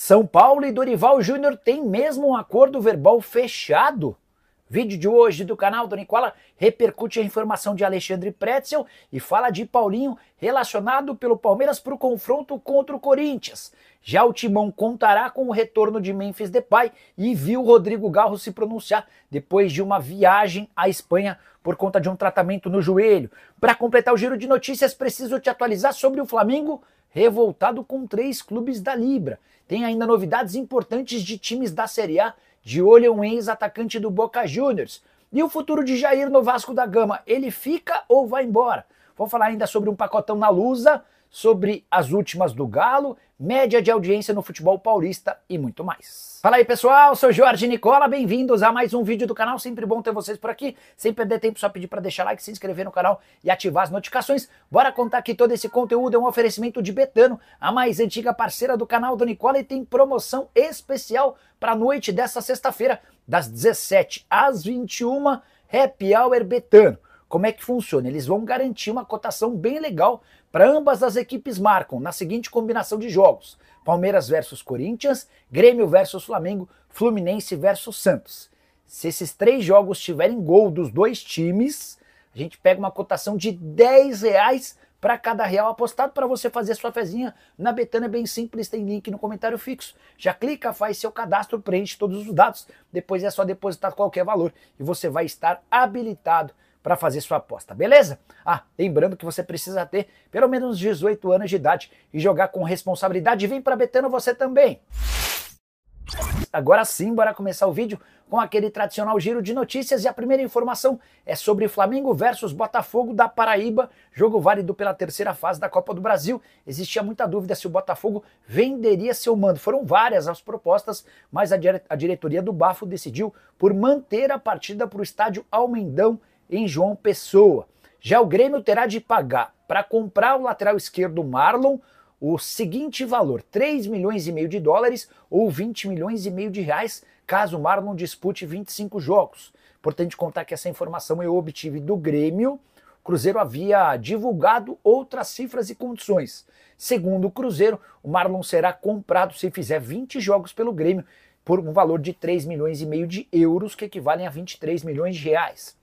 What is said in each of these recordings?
São Paulo e Dorival Júnior têm mesmo um acordo verbal fechado? Vídeo de hoje do canal do Nicola repercute a informação de Alexandre Pretzel e fala de Paulinho relacionado pelo Palmeiras para o confronto contra o Corinthians. Já o Timão contará com o retorno de Memphis Depay e viu Rodrigo Garro se pronunciar depois de uma viagem à Espanha por conta de um tratamento no joelho. Para completar o giro de notícias, preciso te atualizar sobre o Flamengo revoltado com 3 clubes da Libra. Tem ainda novidades importantes de times da Série A, de olho um ex-atacante do Boca Juniors. E o futuro de Jair no Vasco da Gama, ele fica ou vai embora? Vou falar ainda sobre um pacotão na Lusa, sobre as últimas do Galo, média de audiência no futebol paulista e muito mais. Fala aí pessoal, sou Jorge Nicola, bem-vindos a mais um vídeo do canal, sempre bom ter vocês por aqui, sem perder tempo só pedir para deixar like, se inscrever no canal e ativar as notificações. Bora contar que todo esse conteúdo é um oferecimento de Betano, a mais antiga parceira do canal do Nicola, e tem promoção especial para a noite desta sexta-feira, das 17 às 21, Happy Hour Betano. Como é que funciona? Eles vão garantir uma cotação bem legal para ambas as equipes marcam na seguinte combinação de jogos: Palmeiras versus Corinthians, Grêmio versus Flamengo, Fluminense versus Santos. Se esses 3 jogos tiverem gol dos 2 times, a gente pega uma cotação de R$10 para cada real apostado para você fazer sua fezinha na Betano. É bem simples, tem link no comentário fixo. Já clica, faz seu cadastro, preenche todos os dados, depois é só depositar qualquer valor e você vai estar habilitado para fazer sua aposta, beleza? Lembrando que você precisa ter pelo menos 18 anos de idade e jogar com responsabilidade. Vem para Betano você também! Agora sim, bora começar o vídeo com aquele tradicional giro de notícias, e a primeira informação é sobre Flamengo versus Botafogo da Paraíba, jogo válido pela 3ª fase da Copa do Brasil. Existia muita dúvida se o Botafogo venderia seu mando. Foram várias as propostas, mas a diretoria do Bafo decidiu por manter a partida para o estádio Almendão, em João Pessoa. Já o Grêmio terá de pagar para comprar o lateral esquerdo Marlon o seguinte valor: 3,5 milhões de dólares ou 20,5 milhões de reais, caso o Marlon dispute 25 jogos. Importante contar que essa informação eu obtive do Grêmio. O Cruzeiro havia divulgado outras cifras e condições. Segundo o Cruzeiro, o Marlon será comprado se fizer 20 jogos pelo Grêmio por um valor de 3,5 milhões de euros, que equivalem a 23 milhões de reais.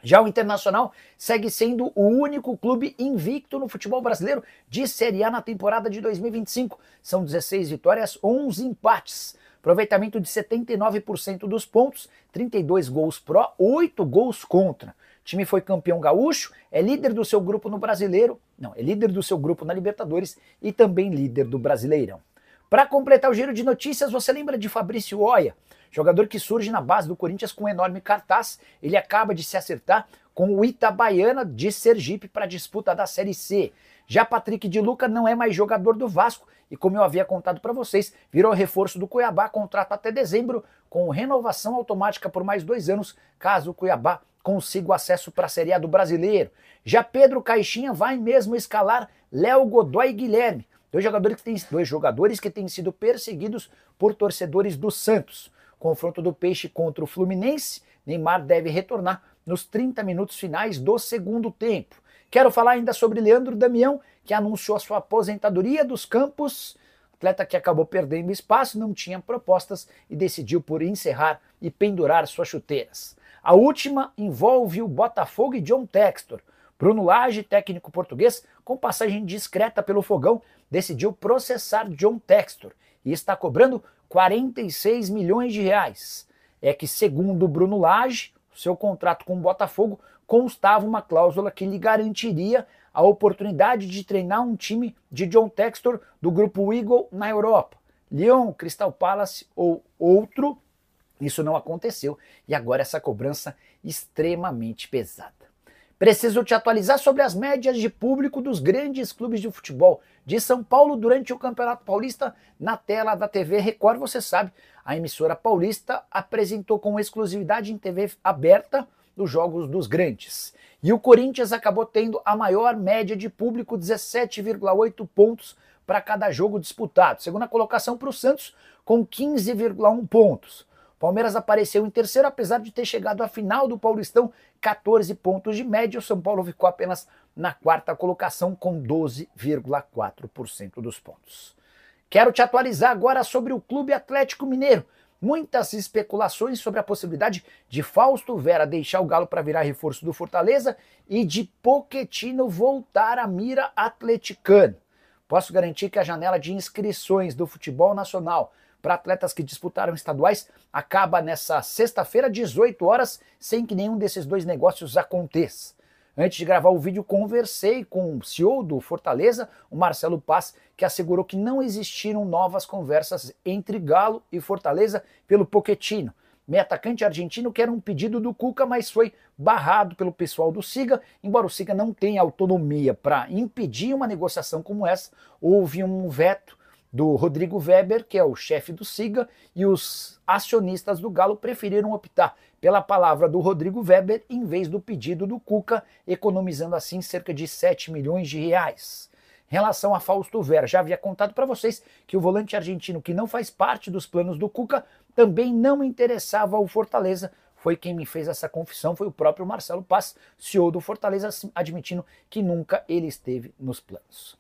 Já o Internacional segue sendo o único clube invicto no futebol brasileiro de Série A na temporada de 2025. São 16 vitórias, 11 empates. Aproveitamento de 79% dos pontos, 32 gols pró, 8 gols contra. O time foi campeão gaúcho, é líder do seu grupo no Brasileiro, é líder do seu grupo na Libertadores e também líder do Brasileirão. Para completar o giro de notícias, você lembra de Fabrício Oia? Jogador que surge na base do Corinthians com um enorme cartaz. Ele acaba de se acertar com o Itabaiana de Sergipe para a disputa da Série C. Já Patrick de Luca não é mais jogador do Vasco e, como eu havia contado para vocês, virou reforço do Cuiabá, contrato até dezembro, com renovação automática por mais 2 anos, caso o Cuiabá consiga o acesso para a Série A do Brasileiro. Já Pedro Caixinha vai mesmo escalar Léo Godoy e Guilherme, dois jogadores que têm sido perseguidos por torcedores do Santos. Confronto do Peixe contra o Fluminense, Neymar deve retornar nos 30 minutos finais do segundo tempo. Quero falar ainda sobre Leandro Damião, que anunciou a sua aposentadoria dos campos. Atleta que acabou perdendo espaço, não tinha propostas e decidiu por encerrar e pendurar suas chuteiras. A última envolve o Botafogo e John Textor. Bruno Lage, técnico português, com passagem discreta pelo Fogão, decidiu processar John Textor e está cobrando 46 milhões de reais. É que, segundo Bruno Lage, o seu contrato com o Botafogo constava uma cláusula que lhe garantiria a oportunidade de treinar um time de John Textor do grupo Eagle na Europa, Lyon, Crystal Palace ou outro. Isso não aconteceu e agora essa cobrança extremamente pesada. Preciso te atualizar sobre as médias de público dos grandes clubes de futebol de São Paulo durante o Campeonato Paulista. Na tela da TV Record, você sabe, a emissora paulista apresentou com exclusividade em TV aberta os jogos dos grandes. E o Corinthians acabou tendo a maior média de público, 17,8 pontos para cada jogo disputado. Segunda colocação para o Santos, com 15,1 pontos. Palmeiras apareceu em terceiro, apesar de ter chegado à final do Paulistão, 14 pontos de média. O São Paulo ficou apenas na 4ª colocação com 12,4% dos pontos. Quero te atualizar agora sobre o Clube Atlético Mineiro. Muitas especulações sobre a possibilidade de Fausto Vera deixar o Galo para virar reforço do Fortaleza e de Pochettino voltar à mira atleticana. Posso garantir que a janela de inscrições do futebol nacional para atletas que disputaram estaduais acaba nessa sexta-feira, 18 horas, sem que nenhum desses dois negócios aconteça. Antes de gravar o vídeo, conversei com o CEO do Fortaleza, o Marcelo Paz, que assegurou que não existiram novas conversas entre Galo e Fortaleza pelo Pochettino. Meio atacante argentino que era um pedido do Cuca, mas foi barrado pelo pessoal do Siga. Embora o Siga não tenha autonomia para impedir uma negociação como essa, houve um veto do Rodrigo Weber, que é o chefe do Siga, e os acionistas do Galo preferiram optar pela palavra do Rodrigo Weber em vez do pedido do Cuca, economizando assim cerca de 7 milhões de reais. Em relação a Fausto Vera, já havia contado para vocês que o volante argentino, que não faz parte dos planos do Cuca, também não interessava ao Fortaleza. Foi quem me fez essa confissão, foi o próprio Marcelo Paz, CEO do Fortaleza, admitindo que nunca ele esteve nos planos.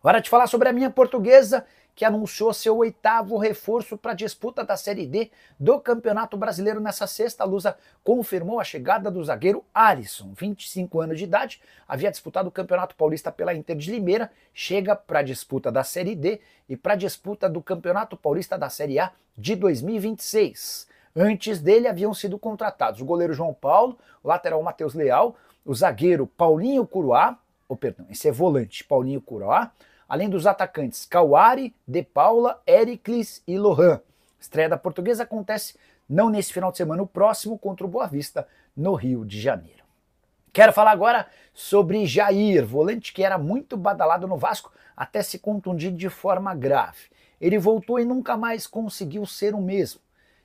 Hora de falar sobre a minha portuguesa, que anunciou seu 8º reforço para a disputa da Série D do Campeonato Brasileiro nessa sexta. A Lusa confirmou a chegada do zagueiro Alisson, 25 anos de idade, havia disputado o Campeonato Paulista pela Inter de Limeira, chega para a disputa da Série D e para a disputa do Campeonato Paulista da Série A de 2026. Antes dele haviam sido contratados o goleiro João Paulo, o lateral Matheus Leal, o zagueiro Paulinho Curuá, esse é volante, Paulinho Curuá, além dos atacantes Cauari, De Paula, Éricles e Lohan. Estreia da Portuguesa acontece não nesse final de semana, o próximo contra o Boa Vista, no Rio de Janeiro. Quero falar agora sobre Jair, volante que era muito badalado no Vasco até se contundir de forma grave. Ele voltou e nunca mais conseguiu ser o mesmo.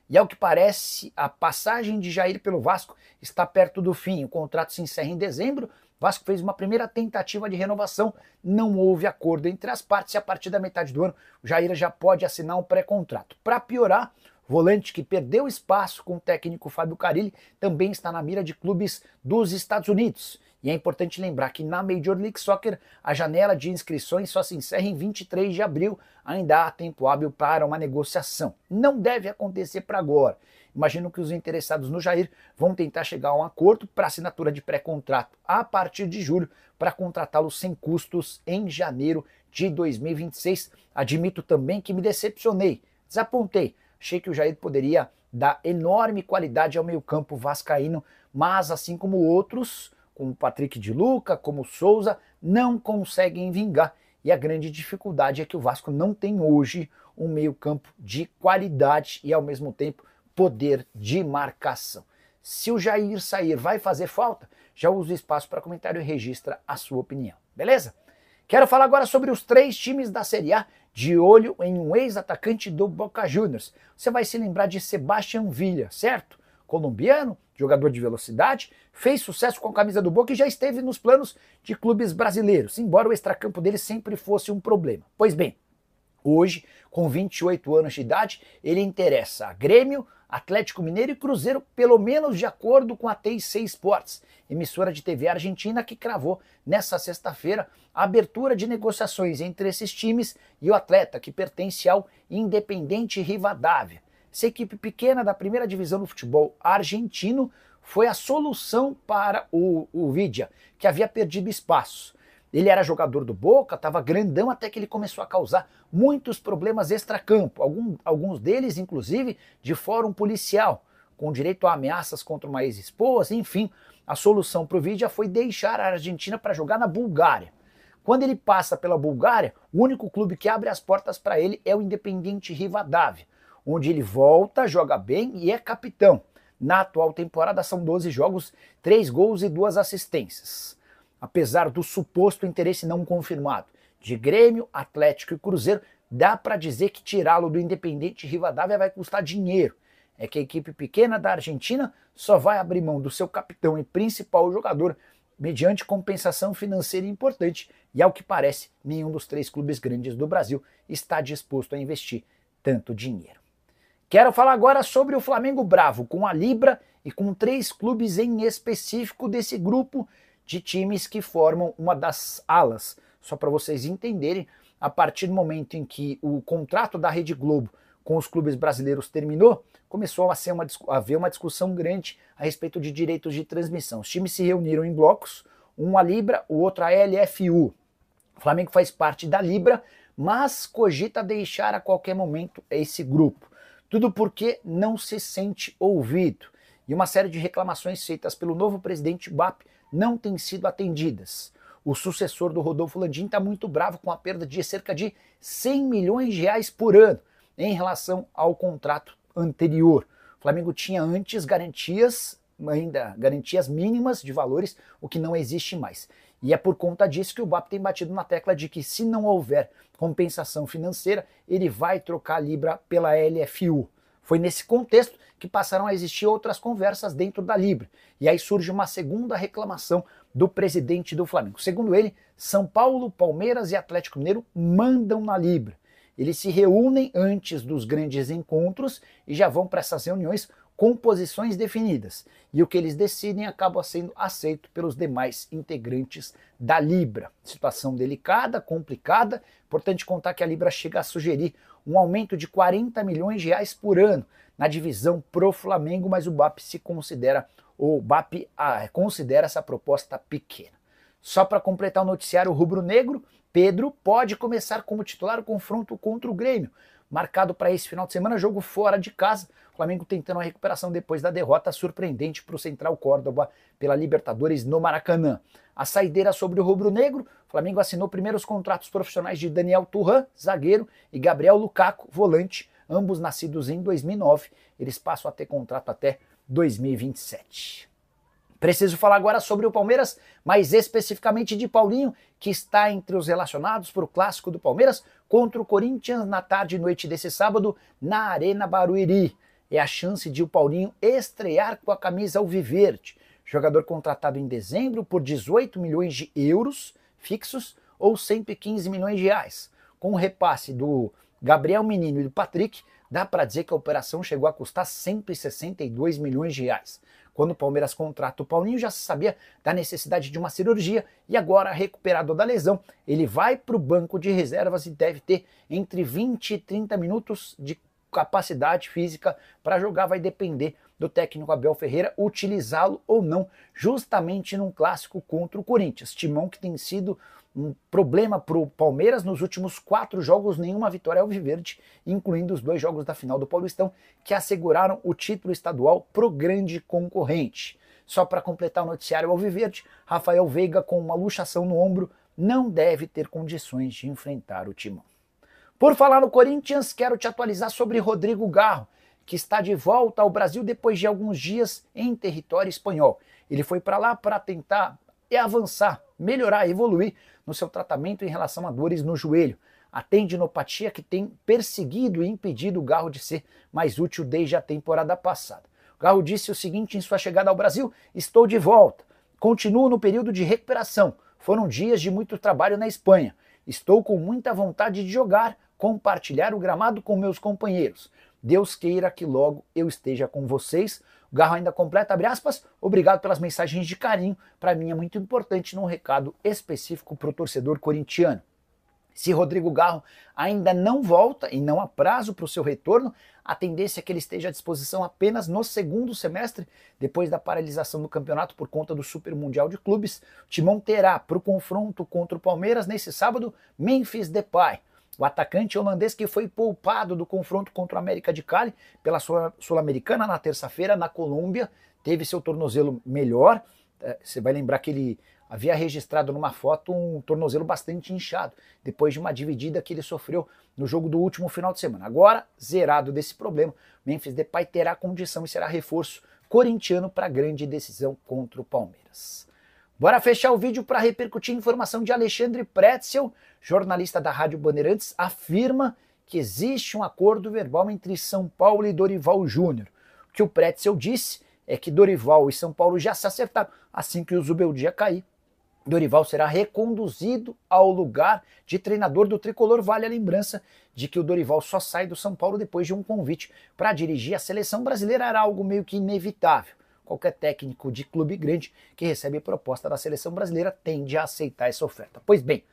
E ao que parece, a passagem de Jair pelo Vasco está perto do fim. O contrato se encerra em dezembro. O Vasco fez uma primeira tentativa de renovação, não houve acordo entre as partes e a partir da metade do ano o Jair já pode assinar um pré-contrato. Para piorar, o volante que perdeu espaço com o técnico Fábio Carille também está na mira de clubes dos Estados Unidos. E é importante lembrar que na Major League Soccer a janela de inscrições só se encerra em 23 de abril, ainda há tempo hábil para uma negociação. Não deve acontecer para agora. Imagino que os interessados no Jair vão tentar chegar a um acordo para assinatura de pré-contrato a partir de julho para contratá-lo sem custos em janeiro de 2026. Admito também que me decepcionei, desapontei. Achei que o Jair poderia dar enorme qualidade ao meio-campo vascaíno, mas assim como outros, como o Patrick de Luca, como o Souza, não conseguem vingar. E a grande dificuldade é que o Vasco não tem hoje um meio-campo de qualidade e ao mesmo tempo poder de marcação. Se o Jair sair, vai fazer falta? Já usa o espaço para comentário e registra a sua opinião, beleza? Quero falar agora sobre os 3 times da Série A de olho em um ex-atacante do Boca Juniors. Você vai se lembrar de Sebastián Villa, certo? Colombiano, jogador de velocidade, fez sucesso com a camisa do Boca e já esteve nos planos de clubes brasileiros, embora o extracampo dele sempre fosse um problema. Pois bem, hoje, com 28 anos de idade, ele interessa a Grêmio, Atlético Mineiro e Cruzeiro, pelo menos de acordo com a TIC Sports, emissora de TV argentina que cravou nessa sexta-feira a abertura de negociações entre esses times e o atleta que pertence ao Independiente Rivadavia. Essa equipe pequena da primeira divisão do futebol argentino foi a solução para o Vidia, que havia perdido espaço. Ele era jogador do Boca, estava grandão até que ele começou a causar muitos problemas extracampo, alguns deles inclusive de fórum policial, com direito a ameaças contra uma ex-esposa, enfim. A solução para o Vidia foi deixar a Argentina para jogar na Bulgária. Quando ele passa pela Bulgária, o único clube que abre as portas para ele é o Independiente Rivadavia, onde ele volta, joga bem e é capitão. Na atual temporada são 12 jogos, 3 gols e 2 assistências. Apesar do suposto interesse não confirmado de Grêmio, Atlético e Cruzeiro, dá para dizer que tirá-lo do Independiente Rivadavia vai custar dinheiro. É que a equipe pequena da Argentina só vai abrir mão do seu capitão e principal jogador mediante compensação financeira importante e, ao que parece, nenhum dos 3 clubes grandes do Brasil está disposto a investir tanto dinheiro. Quero falar agora sobre o Flamengo Bravo, com a Libra e com 3 clubes em específico desse grupo de times que formam uma das alas. Só para vocês entenderem, a partir do momento em que o contrato da Rede Globo com os clubes brasileiros terminou, começou a haver uma discussão grande a respeito de direitos de transmissão. Os times se reuniram em blocos, um a Libra, o outro a LFU. O Flamengo faz parte da Libra, mas cogita deixar a qualquer momento esse grupo. Tudo porque não se sente ouvido. E uma série de reclamações feitas pelo novo presidente BAP não têm sido atendidas. O sucessor do Rodolfo Landim está muito bravo com a perda de cerca de 100 milhões de reais por ano em relação ao contrato anterior. O Flamengo tinha antes garantias mínimas de valores, o que não existe mais. E é por conta disso que o BAP tem batido na tecla de que se não houver compensação financeira, ele vai trocar a Libra pela LFU. Foi nesse contexto que passaram a existir outras conversas dentro da Libra. E aí surge uma segunda reclamação do presidente do Flamengo. Segundo ele, São Paulo, Palmeiras e Atlético Mineiro mandam na Libra. Eles se reúnem antes dos grandes encontros e já vão para essas reuniões com posições definidas. E o que eles decidem acaba sendo aceito pelos demais integrantes da Libra. Situação delicada, complicada. Importante contar que a Libra chega a sugerir um aumento de 40 milhões de reais por ano na divisão pro Flamengo, mas o BAP considera essa proposta pequena. Só para completar o noticiário rubro-negro, Pedro pode começar como titular o confronto contra o Grêmio, marcado para esse final de semana, jogo fora de casa. O Flamengo tentando a recuperação depois da derrota surpreendente para o Central Córdoba pela Libertadores no Maracanã. A saideira sobre o rubro-negro, o Flamengo assinou primeiros contratos profissionais de Daniel Thuram, zagueiro, e Gabriel Lukaku, volante, ambos nascidos em 2009. Eles passam a ter contrato até 2027. Preciso falar agora sobre o Palmeiras, mais especificamente de Paulinho, que está entre os relacionados para o clássico do Palmeiras contra o Corinthians na tarde e noite desse sábado na Arena Barueri. É a chance de o Paulinho estrear com a camisa alviverde. Jogador contratado em dezembro por 18 milhões de euros fixos ou 115 milhões de reais. Com o repasse do Gabriel Menino e do Patrick, dá para dizer que a operação chegou a custar 162 milhões de reais. Quando o Palmeiras contrata o Paulinho, já se sabia da necessidade de uma cirurgia e agora, recuperado da lesão, ele vai para o banco de reservas e deve ter entre 20 e 30 minutos de capacidade física para jogar. Vai depender do técnico Abel Ferreira utilizá-lo ou não, justamente num clássico contra o Corinthians. Timão que tem sido um problema para o Palmeiras nos últimos 4 jogos, nenhuma vitória alviverde, incluindo os 2 jogos da final do Paulistão, que asseguraram o título estadual pro grande concorrente. Só para completar o noticiário alviverde, Rafael Veiga, com uma luxação no ombro, não deve ter condições de enfrentar o Timão. Por falar no Corinthians, quero te atualizar sobre Rodrigo Garro, que está de volta ao Brasil depois de alguns dias em território espanhol. Ele foi para lá para tentar avançar, melhorar, evoluir no seu tratamento em relação a dores no joelho. A tendinopatia que tem perseguido e impedido o Garro de ser mais útil desde a temporada passada. O Garro disse o seguinte em sua chegada ao Brasil: estou de volta, continuo no período de recuperação, foram dias de muito trabalho na Espanha, estou com muita vontade de jogar, compartilhar o gramado com meus companheiros. Deus queira que logo eu esteja com vocês. O Garro ainda completa, abre aspas, obrigado pelas mensagens de carinho, para mim é muito importante num recado específico para o torcedor corintiano. Se Rodrigo Garro ainda não volta e não há prazo para o seu retorno, a tendência é que ele esteja à disposição apenas no segundo semestre, depois da paralisação do campeonato por conta do Super Mundial de Clubes. O Timão terá para o confronto contra o Palmeiras nesse sábado Memphis Depay, o atacante holandês que foi poupado do confronto contra o América de Cali pela Sul-Americana na terça-feira na Colômbia, teve seu tornozelo melhor. Você vai lembrar que ele havia registrado numa foto um tornozelo bastante inchado, depois de uma dividida que ele sofreu no jogo do último final de semana. Agora, zerado desse problema, Memphis Depay terá condição e será reforço corintiano para a grande decisão contra o Palmeiras. Bora fechar o vídeo para repercutir a informação de Alexandre Pretzel, jornalista da Rádio Bandeirantes, afirma que existe um acordo verbal entre São Paulo e Dorival Júnior. O que o Pretzel disse é que Dorival e São Paulo já se acertaram. Assim que o Zubeldia cair, Dorival será reconduzido ao lugar de treinador do Tricolor. Vale a lembrança de que o Dorival só sai do São Paulo depois de um convite para dirigir a seleção brasileira. Era algo meio que inevitável. Qualquer técnico de clube grande que recebe proposta da seleção brasileira tende a aceitar essa oferta. Pois bem,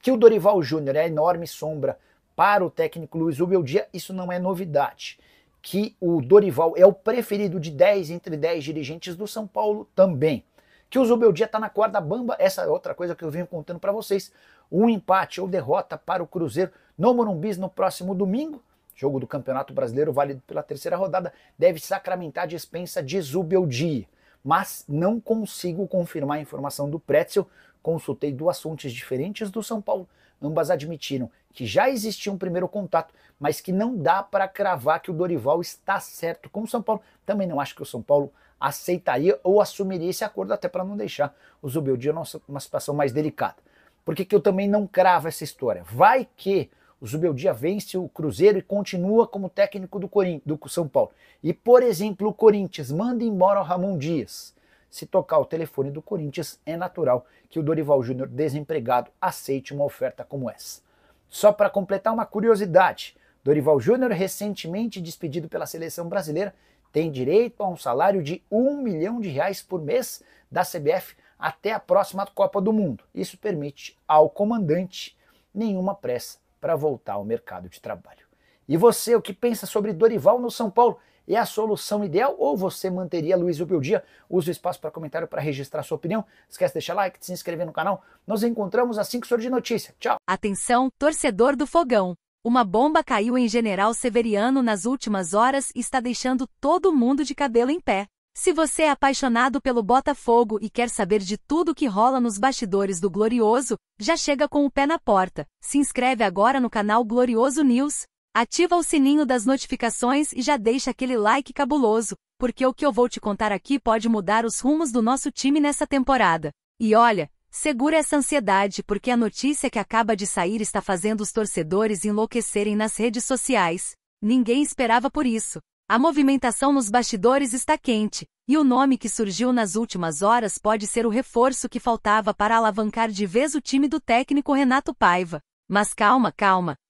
Que o Dorival Júnior é a enorme sombra para o técnico Luiz Zubeldia, isso não é novidade. Que o Dorival é o preferido de 10 entre 10 dirigentes do São Paulo também. Que o Zubeldia está na corda bamba, essa é outra coisa que eu venho contando para vocês. Um empate ou derrota para o Cruzeiro no Morumbi no próximo domingo, jogo do Campeonato Brasileiro válido pela terceira rodada, deve sacramentar a dispensa de Zubeldia. Mas não consigo confirmar a informação do Pretzel. Consultei duas fontes diferentes do São Paulo, ambas admitiram que já existia um primeiro contato, mas que não dá para cravar que o Dorival está certo com o São Paulo. Também não acho que o São Paulo aceitaria ou assumiria esse acordo, até para não deixar o Zubeldia numa situação mais delicada. Por que eu também não cravo essa história? Vai que o Zubeldia vence o Cruzeiro e continua como técnico do São Paulo. E, por exemplo, o Corinthians manda embora o Ramon Dias. Se tocar o telefone do Corinthians, é natural que o Dorival Júnior, desempregado, aceite uma oferta como essa. Só para completar uma curiosidade, Dorival Júnior, recentemente despedido pela seleção brasileira, tem direito a um salário de R$1 milhão por mês da CBF até a próxima Copa do Mundo. Isso permite ao comandante nenhuma pressa para voltar ao mercado de trabalho. E você, o que pensa sobre Dorival no São Paulo? É a solução ideal ou você manteria Luiz Zubeldia? Use o espaço para comentário para registrar sua opinião. Esquece de deixar like, de se inscrever no canal. Nos encontramos assim que surgir notícia. Tchau! Atenção, torcedor do Fogão! Uma bomba caiu em General Severiano nas últimas horas e está deixando todo mundo de cabelo em pé. Se você é apaixonado pelo Botafogo e quer saber de tudo que rola nos bastidores do Glorioso, já chega com o pé na porta. Se inscreve agora no canal Glorioso News. Ativa o sininho das notificações e já deixa aquele like cabuloso, porque o que eu vou te contar aqui pode mudar os rumos do nosso time nessa temporada. E olha, segura essa ansiedade porque a notícia que acaba de sair está fazendo os torcedores enlouquecerem nas redes sociais. Ninguém esperava por isso. A movimentação nos bastidores está quente, e o nome que surgiu nas últimas horas pode ser o reforço que faltava para alavancar de vez o time do técnico Renato Paiva. Mas calma,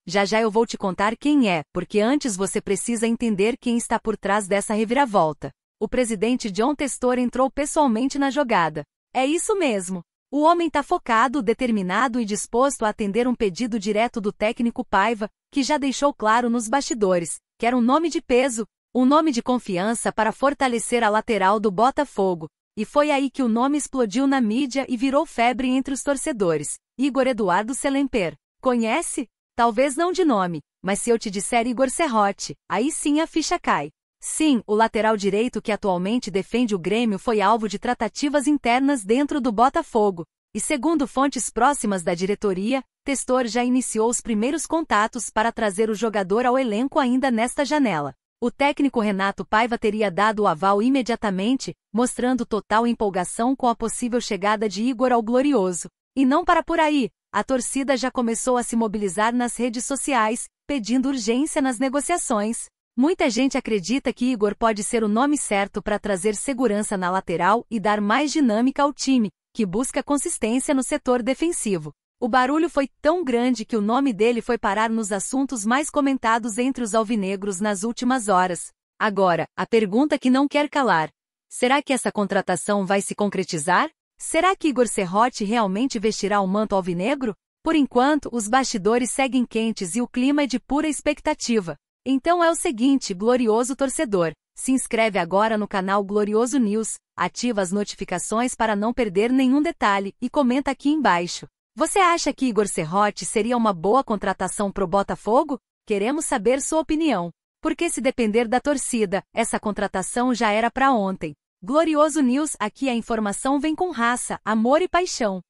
já eu vou te contar quem é, porque antes você precisa entender quem está por trás dessa reviravolta. O presidente John Testor entrou pessoalmente na jogada. É isso mesmo. O homem tá focado, determinado e disposto a atender um pedido direto do técnico Paiva, que já deixou claro nos bastidores, quer um nome de peso, um nome de confiança para fortalecer a lateral do Botafogo. E foi aí que o nome explodiu na mídia e virou febre entre os torcedores. Igor Eduardo Selemper. Conhece? Talvez não de nome, mas se eu te disser Igor Serrote, aí sim a ficha cai. Sim, o lateral direito que atualmente defende o Grêmio foi alvo de tratativas internas dentro do Botafogo. E segundo fontes próximas da diretoria, Testor já iniciou os primeiros contatos para trazer o jogador ao elenco ainda nesta janela. O técnico Renato Paiva teria dado o aval imediatamente, mostrando total empolgação com a possível chegada de Igor ao Glorioso. E não para por aí. A torcida já começou a se mobilizar nas redes sociais, pedindo urgência nas negociações. Muita gente acredita que Igor pode ser o nome certo para trazer segurança na lateral e dar mais dinâmica ao time, que busca consistência no setor defensivo. O barulho foi tão grande que o nome dele foi parar nos assuntos mais comentados entre os alvinegros nas últimas horas. Agora, a pergunta que não quer calar: será que essa contratação vai se concretizar? Será que Igor Serrote realmente vestirá o manto alvinegro? Por enquanto, os bastidores seguem quentes e o clima é de pura expectativa. Então é o seguinte, glorioso torcedor, se inscreve agora no canal Glorioso News, ativa as notificações para não perder nenhum detalhe e comenta aqui embaixo. Você acha que Igor Serrote seria uma boa contratação pro Botafogo? Queremos saber sua opinião. Porque se depender da torcida, essa contratação já era para ontem. Glorioso News, aqui a informação vem com raça, amor e paixão.